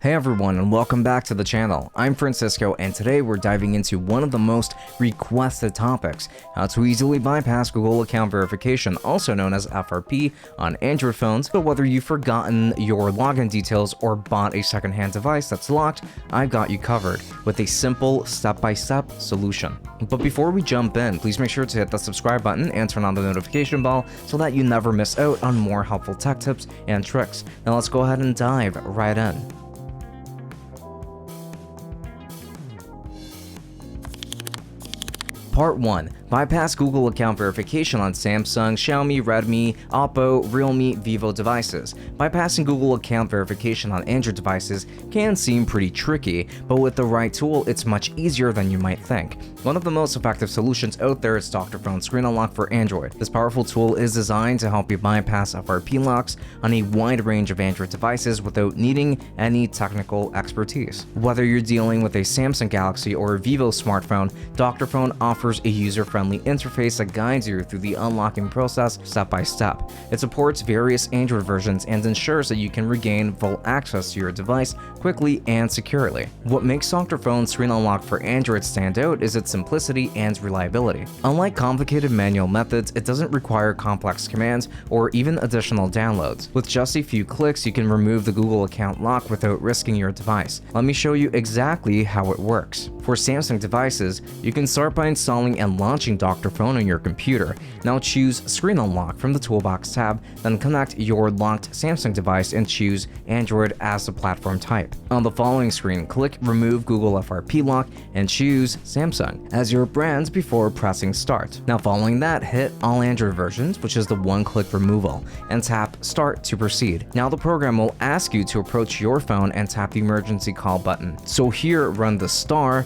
Hey everyone, and welcome back to the channel. I'm Francisco, and today we're diving into one of the most requested topics: how to easily bypass Google account verification, also known as FRP, on Android phones. But whether you've forgotten your login details or bought a secondhand device that's locked, I've got you covered with a simple step-by-step solution. But before we jump in, please make sure to hit the subscribe button and turn on the notification bell so that you never miss out on more helpful tech tips and tricks. Now let's go ahead and dive right in. Part 1. Bypass Google account verification on Samsung, Xiaomi, Redmi, OPPO, Realme, Vivo devices. Bypassing Google account verification on Android devices can seem pretty tricky, but with the right tool, it's much easier than you might think. One of the most effective solutions out there is Dr.Fone Screen Unlock for Android. This powerful tool is designed to help you bypass FRP locks on a wide range of Android devices without needing any technical expertise. Whether you're dealing with a Samsung Galaxy or a Vivo smartphone, Dr.Fone offers a user-friendly interface that guides you through the unlocking process step by step. It supports various Android versions and ensures that you can regain full access to your device quickly and securely. What makes Dr.Fone Screen Unlock for Android stand out is its simplicity and reliability. Unlike complicated manual methods, it doesn't require complex commands or even additional downloads. With just a few clicks, you can remove the Google account lock without risking your device. Let me show you exactly how it works. For Samsung devices, you can start by installing and launching Dr.Fone on your computer. Now choose Screen Unlock from the Toolbox tab, then connect your locked Samsung device and choose Android as the platform type. On the following screen, click Remove Google FRP Lock and choose Samsung as your brand before pressing Start. Now following that, hit All Android versions, which is the one-click removal, and tap Start to proceed. Now the program will ask you to approach your phone and tap the emergency call button. So here, run the *#0*#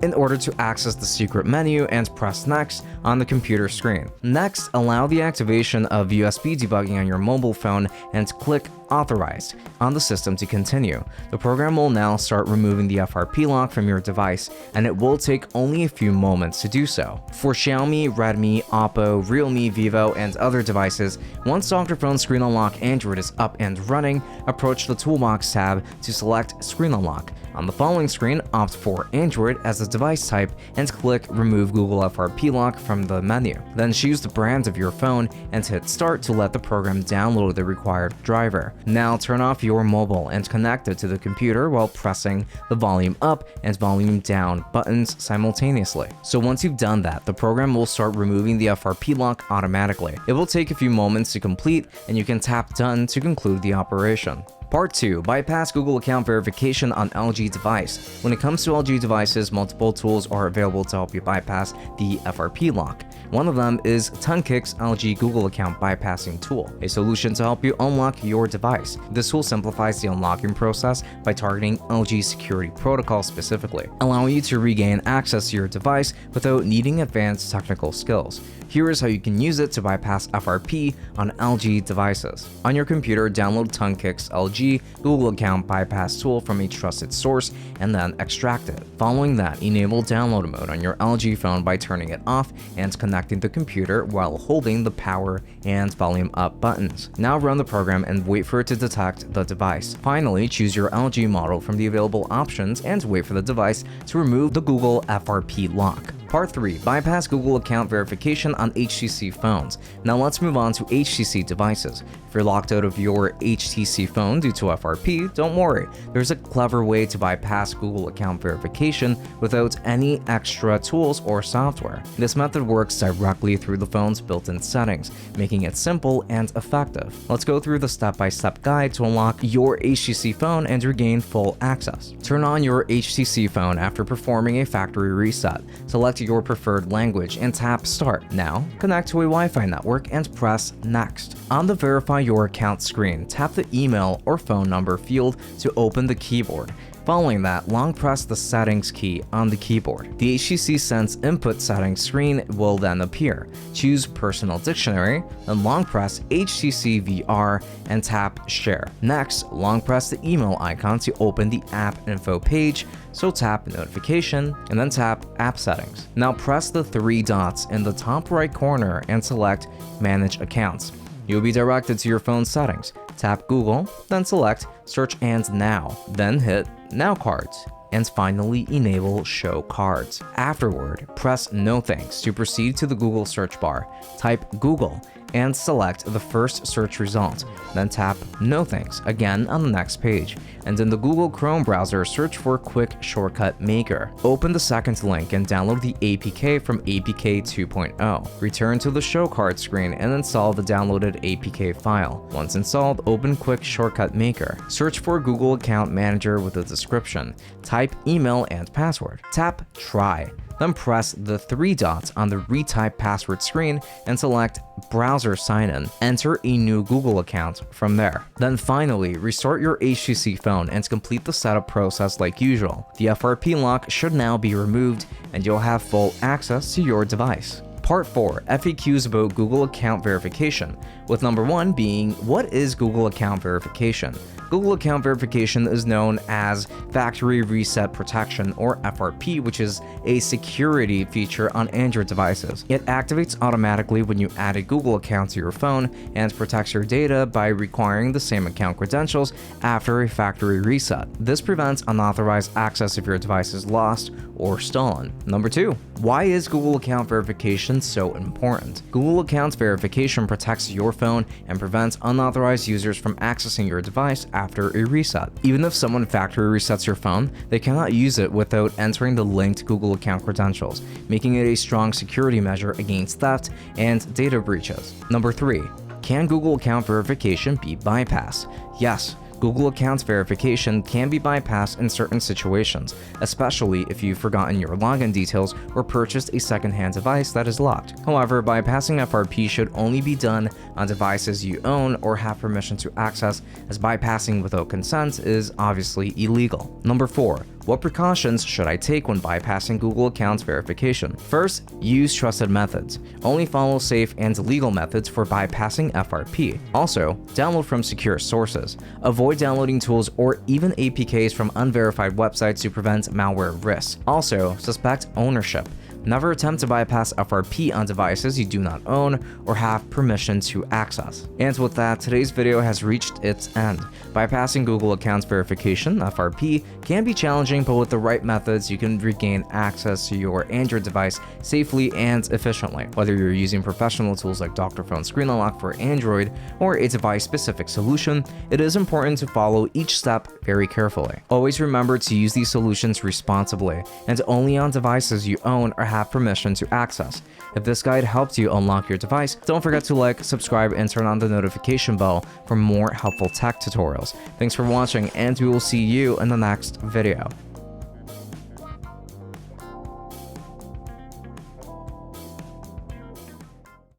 in order to access the secret menu and press Next on the computer screen. Next, allow the activation of USB debugging on your mobile phone and click Authorized on the system to continue. The program will now start removing the FRP lock from your device, and it will take only a few moments to do so. For Xiaomi, Redmi, OPPO, Realme, Vivo, and other devices, once Dr.Fone Screen Unlock Android is up and running, approach the Toolbox tab to select Screen Unlock. On the following screen, opt for Android as the device type and click Remove Google FRP Lock from the menu. Then choose the brand of your phone and hit Start to let the program download the required driver. Now turn off your mobile and connect it to the computer while pressing the volume up and volume down buttons simultaneously. So once you've done that, the program will start removing the FRP lock automatically. It will take a few moments to complete, and you can tap Done to conclude the operation. Part 2. Bypass Google account verification on LG device. When it comes to LG devices, multiple tools are available to help you bypass the FRP lock. One of them is Tungkick's LG Google account bypassing tool, a solution to help you unlock your device. This tool simplifies the unlocking process by targeting LG security protocol specifically, allowing you to regain access to your device without needing advanced technical skills. Here is how you can use it to bypass FRP on LG devices. On your computer, download Tungkick's LG Google account bypass tool from a trusted source and then extract it. Following that, enable download mode on your LG phone by turning it off and connecting the computer while holding the power and volume up buttons. Now run the program and wait for it to detect the device. Finally, choose your LG model from the available options and wait for the device to remove the Google FRP lock. Part 3. Bypass Google account verification on HTC phones. Now let's move on to HTC devices. If you're locked out of your HTC phone due to FRP, don't worry. There's a clever way to bypass Google account verification without any extra tools or software. This method works directly through the phone's built-in settings, making it simple and effective. Let's go through the step-by-step guide to unlock your HTC phone and regain full access. Turn on your HTC phone after performing a factory reset. Select your preferred language and tap Start. Now, connect to a Wi-Fi network and press Next. On the Verify Your Account screen, tap the email or phone number field to open the keyboard. Following that, long press the Settings key on the keyboard. The HTC Sense Input Settings screen will then appear. Choose Personal Dictionary, then long press HTC VR and tap Share. Next, long press the email icon to open the App Info page, so tap Notification and then tap App Settings. Now press the three dots in the top right corner and select Manage Accounts. You'll be directed to your phone settings. tap Google, then select Search and Now, then hit Now Cards, and finally enable Show Cards. Afterward, press No Thanks to proceed to the Google search bar. Type Google and select the first search result, then tap No Thanks again on the next page, and in the Google Chrome browser, search for Quick Shortcut Maker. Open the second link and download the APK from APK 2.0. Return to the Show Card screen and install the downloaded APK file. Once installed, open Quick Shortcut Maker. Search for Google Account Manager with a description. Type email and password. Tap Try. Then press the 3 dots on the retype password screen and select Browser Sign-in. Enter a new Google account from there. Then finally, restart your HTC phone and complete the setup process like usual. The FRP lock should now be removed and you'll have full access to your device. Part 4, FAQs about Google account verification, with number 1 being, what is Google account verification? Google account verification is known as Factory Reset Protection, or FRP, which is a security feature on Android devices. It activates automatically when you add a Google account to your phone and protects your data by requiring the same account credentials after a factory reset. This prevents unauthorized access if your device is lost or stolen. Number 2, why is Google account verification so important? Google accounts verification protects your phone and prevents unauthorized users from accessing your device after a reset. Even if someone factory resets your phone, they cannot use it without entering the linked Google account credentials, making it a strong security measure against theft and data breaches. Number 3, can Google account verification be bypassed? Yes. Google accounts verification can be bypassed in certain situations, especially if you've forgotten your login details or purchased a second-hand device that is locked. However, bypassing FRP should only be done on devices you own or have permission to access, as bypassing without consent is obviously illegal. Number 4, what precautions should I take when bypassing Google accounts verification? First, use trusted methods. Only follow safe and legal methods for bypassing FRP. Also, download from secure sources. Avoid downloading tools or even APKs from unverified websites to prevent malware risks. Also, suspect ownership. Never attempt to bypass FRP on devices you do not own or have permission to access. And with that, today's video has reached its end. Bypassing Google accounts verification, FRP, can be challenging, but with the right methods, you can regain access to your Android device safely and efficiently. Whether you're using professional tools like Dr.Fone Screen Unlock for Android or a device-specific solution, it is important to follow each step very carefully. Always remember to use these solutions responsibly and only on devices you own or have permission to access. If this guide helped you unlock your device, don't forget to like, subscribe, and turn on the notification bell for more helpful tech tutorials. Thanks for watching, and we will see you in the next video.